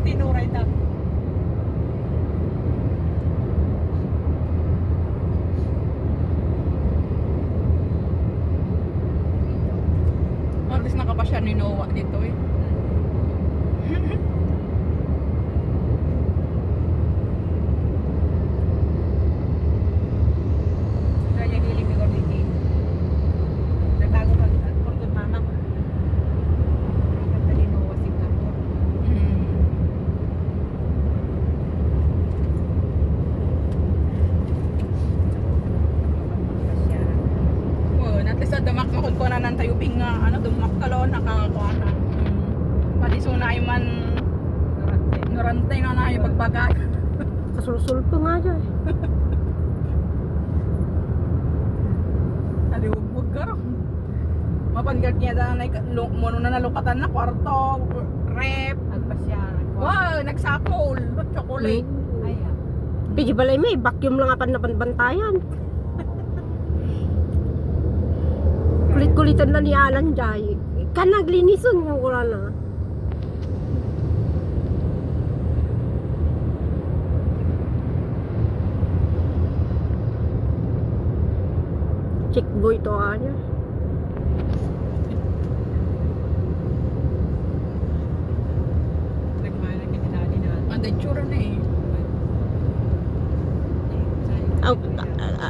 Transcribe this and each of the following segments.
tinuray na. At least nakapasya ni Noah dito eh. Kaya hiling ni Gorniki. Nagbago ka at porto mama ko. Nagtalino ko Singapore. Oh, at least damak makon ko na ng tayubing nga ano dumak kalon nakakakuha na. Pati sunay man nurantay na na yung pagbagat. Kasulsulpo nga dyan. Naliwag ka rin. Mapanggat niya dahil mono na nalukatan na kwarto, rep. Nagpasya. Wow, nagsakol, chocolate. Ay, Pigi balay may vacuum lang apan na panbantayan. Kulit-kulitan na ni Alan Jay. Kan naglinisun yung wala na. Chick boy to anya. nagmana ka dinali na. Ang tsura na eh.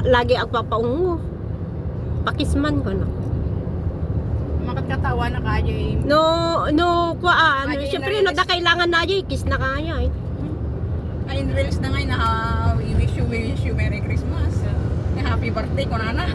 Lagi ang papaungo. Pakisman ko na. Makatkatawa na kaya eh. Kuan. Ay, Siyempre, inalis. kailangan na dyan. Kiss na kaya eh. Ay, reels na ngayon na we wish you Merry Christmas. Happy birthday ko na.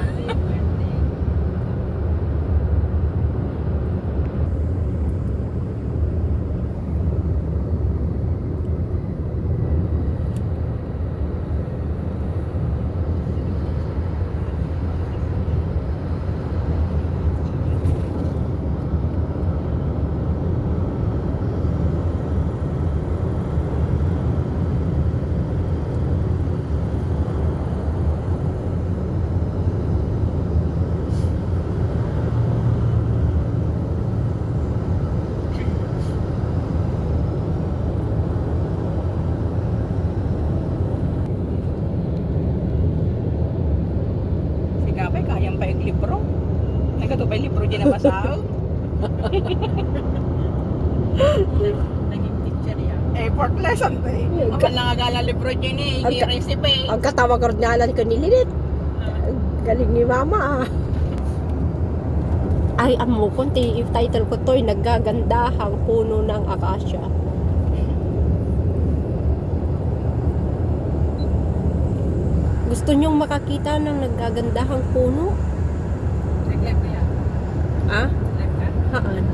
Si Kapay, kayang pa yung libro. Nagkatupay libro din na basaw. Naging teacher yan. Effortless ang tayo. Kapag nangagala libro din eh, hindi Ang- recipe. Ang katawag ko rin nalan ko ni Lilit. Galing ni Mama ah. Ay, amo ko, title ko to, naggagandahang puno ng akasya. Gusto nyong makakita ng naggagandahang puno? Nag-live ko yan. Ah? Live ka? Haan?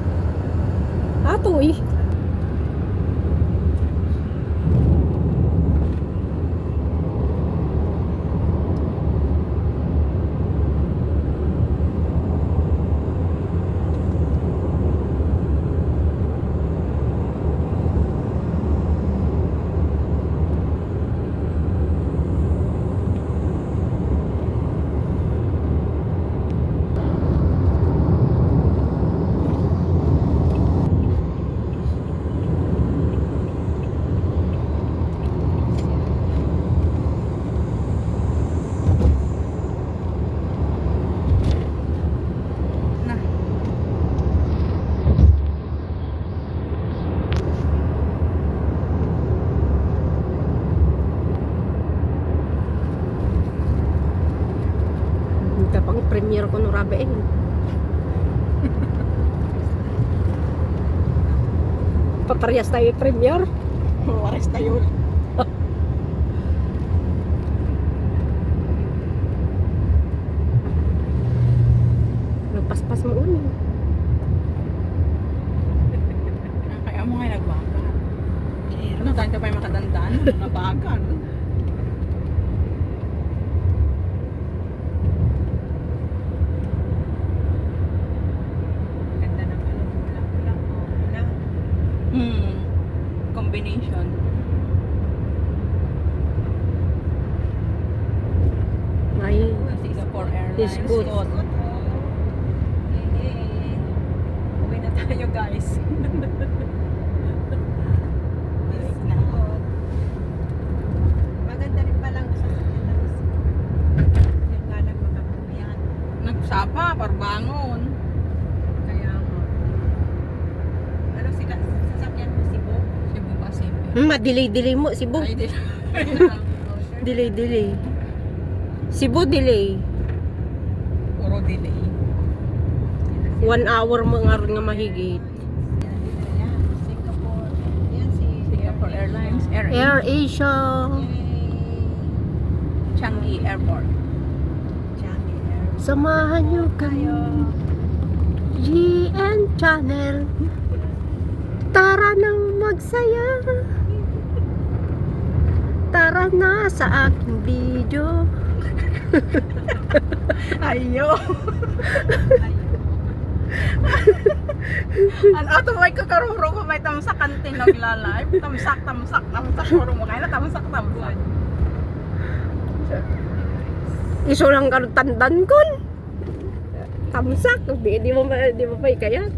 Ato eh. Na. Kapag premiere ko no rabe eh. Paparehas tayo premiere. Waris tayo. Nagpaspas mo unin. Kaya mo nga nagbagan. Ano, dahil ka pa yung makadandaan, nabagan. Ganda ng ano, ulang-ulang. Ulang. Combination. Ay, Singapore Airlines. Scoot. Scoot. Uwi na tayo guys. Madelay-delay mo, Cebu. Ay, di. Delay-delay. Cebu delay. Puro delay. 1 hour mo nga rin nga mahigit. Singapore. Yan si Singapore Airlines, Air Asia. Changi Airport. Changi Air. Samahan nyo kayo. GN Channel. Tara nang magsaya. Tara na sa aking video. Ayo. Ang ato may kakaruro ko may tamsak kantin nagla-live. Tamsak. Puro mo kaya na tamsak. Iso lang ka tandan kon. Tamsak, di mo pa kaya.